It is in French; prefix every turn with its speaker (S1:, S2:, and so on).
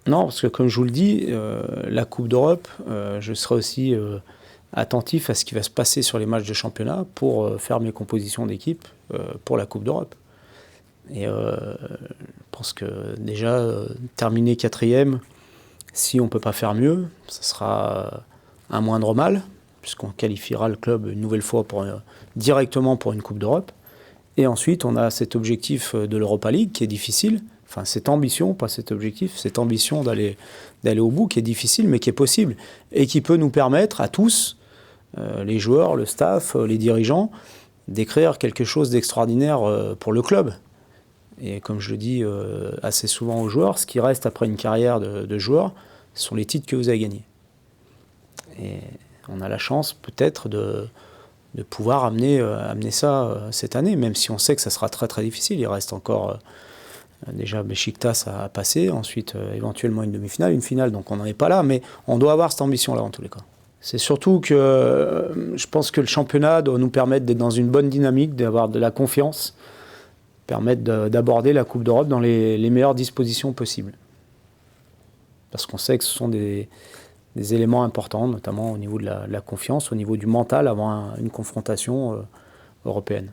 S1: Non, parce que comme je vous le dis, la Coupe d'Europe, je serai aussi attentif à ce qui va se passer sur les matchs de championnat pour faire mes compositions d'équipe pour la Coupe d'Europe. Et je pense que déjà, terminer quatrième, si on ne peut pas faire mieux, ce sera un moindre mal, puisqu'on qualifiera le club une nouvelle fois directement pour une Coupe d'Europe. Et ensuite, on a cet objectif de l'Europa League qui est difficile. Enfin, cette ambition, pas cet objectif, cette ambition d'aller au bout qui est difficile, mais qui est possible. Et qui peut nous permettre à tous, les joueurs, le staff, les dirigeants, d'écrire quelque chose d'extraordinaire pour le club. Et comme je le dis assez souvent aux joueurs, ce qui reste après une carrière de joueur, ce sont les titres que vous avez gagnés. Et on a la chance peut-être de pouvoir amener ça cette année, même si on sait que ça sera très très difficile. Il reste encore déjà Beşiktaş à passer, ensuite éventuellement une demi-finale, une finale, donc on n'en est pas là, mais on doit avoir cette ambition-là en tous les cas. C'est surtout que je pense que le championnat doit nous permettre d'être dans une bonne dynamique, d'avoir de la confiance, permettre d'aborder la Coupe d'Europe dans les meilleures dispositions possibles. Parce qu'on sait que ce sont des éléments importants, notamment au niveau de la confiance, au niveau du mental avant une confrontation européenne.